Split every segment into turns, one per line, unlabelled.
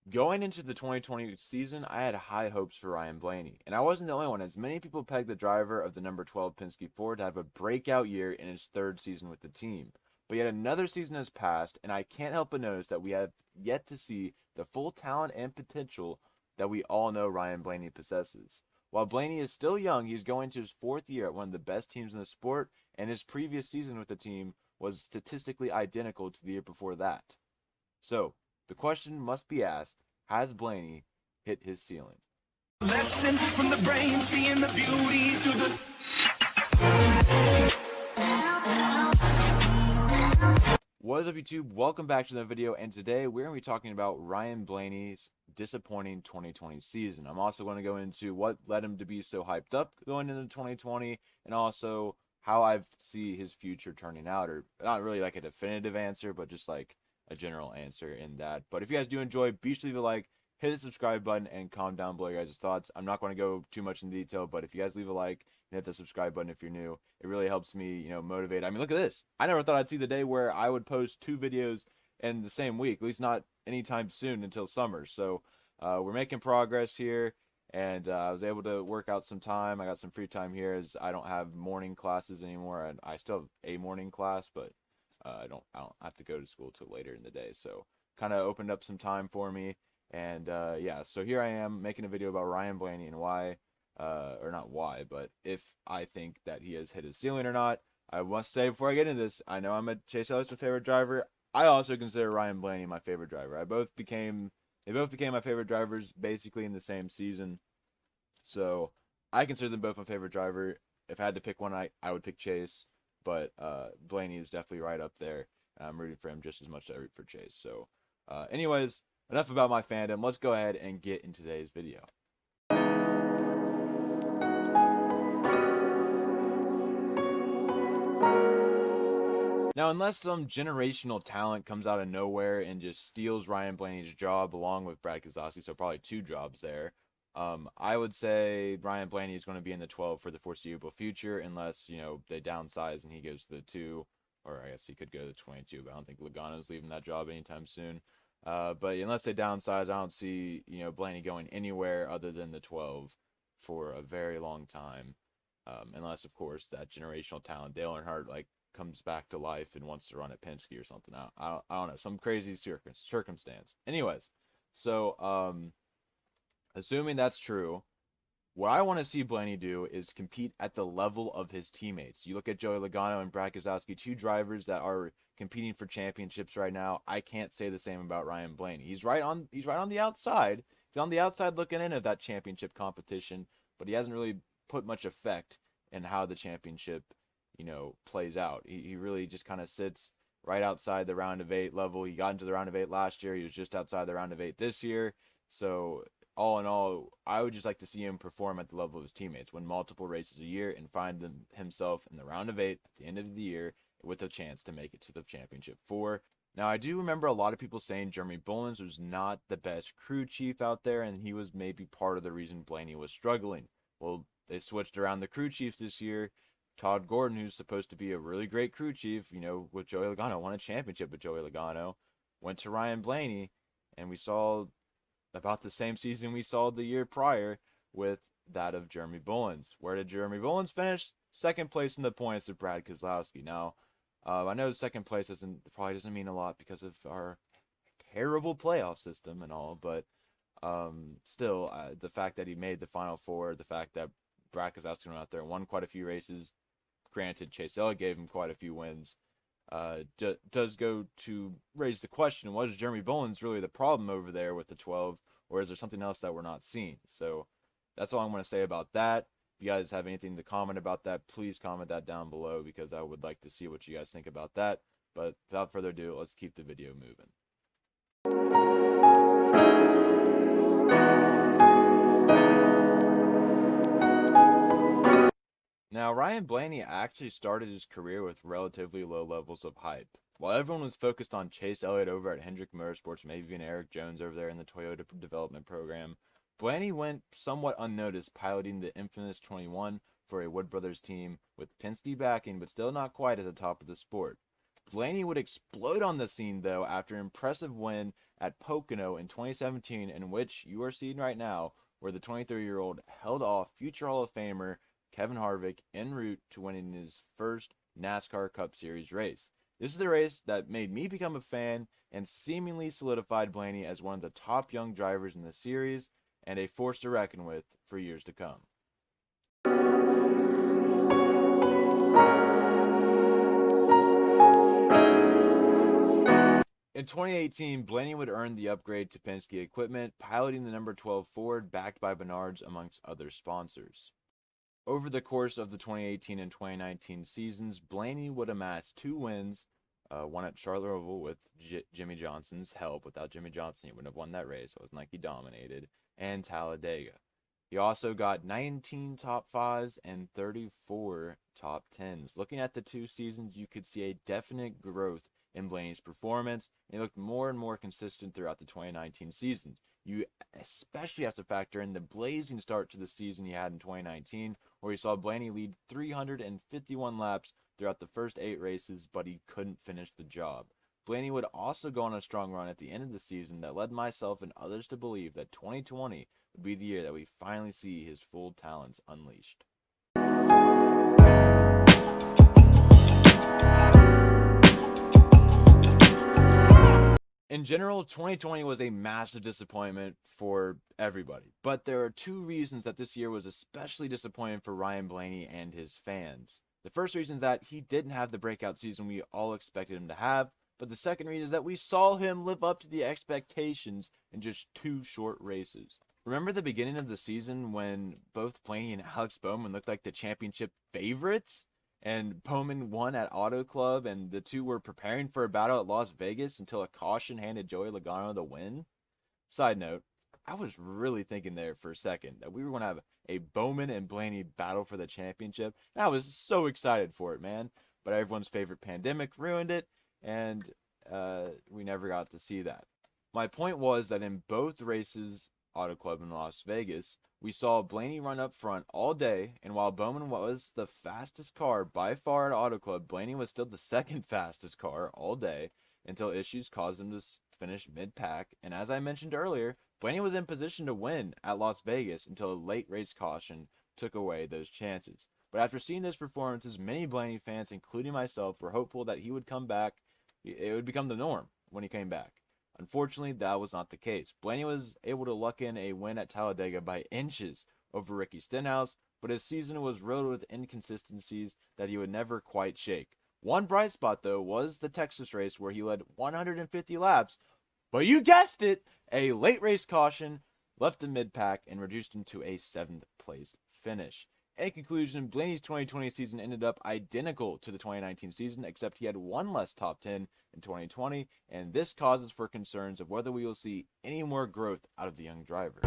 Going into the 2020 season, I had high hopes for Ryan Blaney, and I wasn't the only one, as many people pegged the driver of the number 12 Penske Ford to have a breakout year in his third season with the team. But yet another season has passed, and I can't help but notice that we have yet to see the full talent and potential that we all know Ryan Blaney possesses. While Blaney is still young, he's going to his fourth year at one of the best teams in the sport, and his previous season with the team was statistically identical to the year before that. So, the question must be asked, has Blaney hit his ceiling?
Lesson from the brain, seeing the beauty through the.
What is up, YouTube? Welcome back to the video, and today we're going to be talking about Ryan Blaney's disappointing 2020 season. I'm also going to go into what led him to be so hyped up going into 2020, and also how I see his future turning out, or not really like a definitive answer, but just like a general answer in that. But if you guys do enjoy, be sure to leave a like, hit the subscribe button, and comment down below your guys' thoughts. I'm not going to go too much in detail, but if you guys leave a like and hit the subscribe button if you're new, it really helps me, motivate. I mean, look at this. I never thought I'd see the day where I would post two videos in the same week, at least not anytime soon until summer. So we're making progress here, and I was able to work out some time. I got some free time here as I don't have morning classes anymore, and I still have a morning class, but I don't have to go to school till later in the day. So kind of opened up some time for me, and yeah. So here I am making a video about Ryan Blaney and why, or not why, but if I think that he has hit his ceiling or not. I must say before I get into this, I know I'm a Chase Elliott favorite driver. I also consider Ryan Blaney my favorite driver. They both became my favorite drivers basically in the same season. So I consider them both my favorite driver. If I had to pick one, I would pick Chase, but Blaney is definitely right up there. And I'm rooting for him just as much as I root for Chase. So, anyways, enough about my fandom. Let's go ahead and get into today's video. Now, unless some generational talent comes out of nowhere and just steals Ryan Blaney's job along with Brad Keselowski, so probably two jobs there, I would say Ryan Blaney is going to be in the 12 for the foreseeable future, unless, they downsize and he goes to the 2, or I guess he could go to the 22, but I don't think Logano's leaving that job anytime soon. But unless they downsize, I don't see, Blaney going anywhere other than the 12 for a very long time. Unless, of course, that generational talent, Dale Earnhardt, like, comes back to life and wants to run at Penske or something. I don't know, some crazy circumstance. Anyways, so assuming that's true, what I want to see Blaney do is compete at the level of his teammates. You look at Joey Logano and Brad Keselowski, two drivers that are competing for championships right now. I can't say the same about Ryan Blaney. He's right on the outside. He's on the outside looking in of that championship competition, but he hasn't really put much effect in how the championship plays out. He really just kind of sits right outside the round of 8 level. He got into the round of 8 last year. He was just outside the round of 8 this year. So all in all, I would just like to see him perform at the level of his teammates, win multiple races a year, and find himself in the round of 8 at the end of the year with a chance to make it to the championship 4. Now, I do remember a lot of people saying Jeremy Bullins was not the best crew chief out there, and he was maybe part of the reason Blaney was struggling. Well, they switched around the crew chiefs this year. Todd Gordon, who's supposed to be a really great crew chief, with Joey Logano, won a championship with Joey Logano, went to Ryan Blaney, and we saw about the same season we saw the year prior with that of Jeremy Bullins. Where did Jeremy Bullins finish? Second place in the points of Brad Keselowski. Now, I know second place probably doesn't mean a lot because of our terrible playoff system and all, but still, the fact that he made the Final Four, the fact that Brad Keselowski went out there and won quite a few races. Granted, Chase Elliott gave him quite a few wins. Does go to raise the question, was Jeremy Bullins really the problem over there with the 12, or is there something else that we're not seeing? So that's all I'm going to say about that. If you guys have anything to comment about that, please comment that down below because I would like to see what you guys think about that. But without further ado, let's keep the video moving. Now, Ryan Blaney actually started his career with relatively low levels of hype. While everyone was focused on Chase Elliott over at Hendrick Motorsports, maybe even Eric Jones over there in the Toyota development program, Blaney went somewhat unnoticed piloting the infamous 21 for a Wood Brothers team with Penske backing, but still not quite at the top of the sport. Blaney would explode on the scene, though, after an impressive win at Pocono in 2017, in which you are seeing right now, where the 23-year-old held off future Hall of Famer Kevin Harvick en route to winning his first NASCAR Cup Series race. This is the race that made me become a fan and seemingly solidified Blaney as one of the top young drivers in the series and a force to reckon with for years to come. In 2018, Blaney would earn the upgrade to Penske equipment, piloting the number 12 Ford backed by Menards amongst other sponsors. Over the course of the 2018 and 2019 seasons, Blaney would amass 2 wins, one at Charlotte Oval with Jimmy Johnson's help. Without Jimmy Johnson, he wouldn't have won that race. It wasn't like he dominated. And Talladega. He also got 19 top 5s and 34 top 10s. Looking at the 2 seasons, you could see a definite growth in Blaney's performance, and he looked more and more consistent throughout the 2019 season. You especially have to factor in the blazing start to the season he had in 2019, where he saw Blaney lead 351 laps throughout the first 8 races, but he couldn't finish the job. Blaney would also go on a strong run at the end of the season that led myself and others to believe that 2020 would be the year that we finally see his full talents unleashed. In general, 2020 was a massive disappointment for everybody, but there are 2 reasons that this year was especially disappointing for Ryan Blaney and his fans. The first reason is that he didn't have the breakout season we all expected him to have, but the second reason is that we saw him live up to the expectations in just 2 short races. Remember the beginning of the season when both Blaney and Alex Bowman looked like the championship favorites? And Bowman won at Auto Club, and the 2 were preparing for a battle at Las Vegas until a caution handed Joey Logano the win. Side note, I was really thinking there for a second that we were going to have a Bowman and Blaney battle for the championship, and I was so excited for it, man. But everyone's favorite pandemic ruined it, and we never got to see that. My point was that in both races, Auto Club in Las Vegas, we saw Blaney run up front all day, and while Bowman was the fastest car by far at Auto Club, Blaney was still the second fastest car all day until issues caused him to finish mid-pack. And as I mentioned earlier, Blaney was in position to win at Las Vegas until a late race caution took away those chances. But after seeing those performances, many Blaney fans, including myself, were hopeful that he would come back. It would become the norm when he came back. Unfortunately, that was not the case. Blaney was able to luck in a win at Talladega by inches over Ricky Stenhouse, but his season was riddled with inconsistencies that he would never quite shake. One bright spot, though, was the Texas race where he led 150 laps, but you guessed it, a late race caution left the mid-pack and reduced him to a 7th place finish. In conclusion, Blaney's 2020 season ended up identical to the 2019 season, except he had 1 less top 10 in 2020, and this causes for concerns of whether we will see any more growth out of the young driver.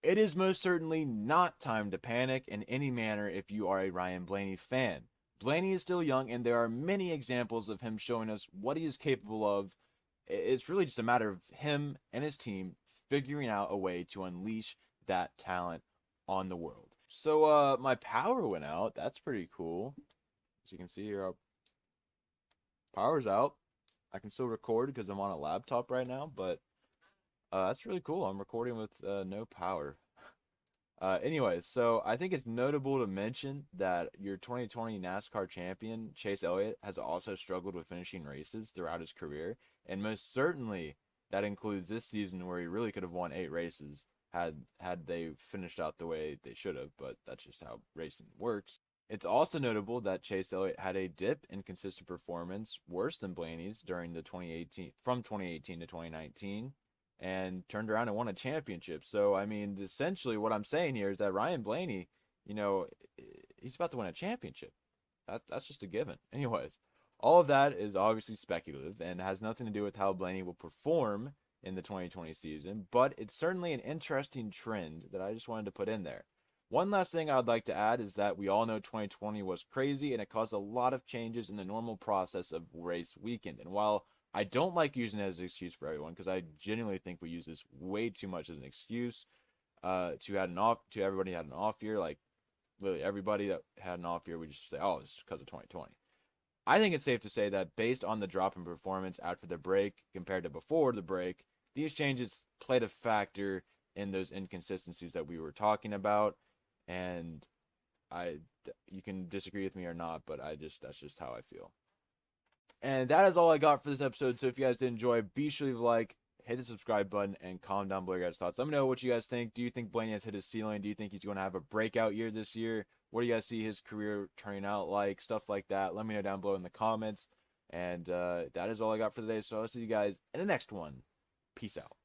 It is most certainly not time to panic in any manner if you are a Ryan Blaney fan. Blaney is still young, and there are many examples of him showing us what he is capable of. It's really just a matter of him and his team figuring out a way to unleash that talent on the world. So my power went out. That's pretty cool. As you can see here, power's out. I can still record because I'm on a laptop right now, but that's really cool. I'm recording with no power. Anyways, so I think it's notable to mention that your 2020 NASCAR champion, Chase Elliott, has also struggled with finishing races throughout his career. And most certainly that includes this season where he really could have won 8 races had they finished out the way they should have, but that's just how racing works. It's also notable that Chase Elliott had a dip in consistent performance worse than Blaney's during the 2018 to 2019 and turned around and won a championship. So, I mean, essentially what I'm saying here is that Ryan Blaney, he's about to win a championship. That's just a given. Anyways, all of that is obviously speculative and has nothing to do with how Blaney will perform in the 2020 season, but it's certainly an interesting trend that I just wanted to put in there. One last thing I'd like to add is that we all know 2020 was crazy and it caused a lot of changes in the normal process of race weekend. And while I don't like using it as an excuse for everyone, because I genuinely think we use this way too much as an excuse, to everybody had an off year, like literally everybody that had an off year, we just say, oh, this is because of 2020. I think it's safe to say that based on the drop in performance after the break compared to before the break, these changes played a factor in those inconsistencies that we were talking about. And you can disagree with me or not, but that's just how I feel. And that is all I got for this episode. So if you guys did enjoy, be sure to leave a like, hit the subscribe button, and comment down below your guys' thoughts. Let me know what you guys think. Do you think Blaney has hit his ceiling? Do you think he's going to have a breakout year this year? What do you guys see his career turning out like? Stuff like that. Let me know down below in the comments. And that is all I got for today. So I'll see you guys in the next one. Peace out.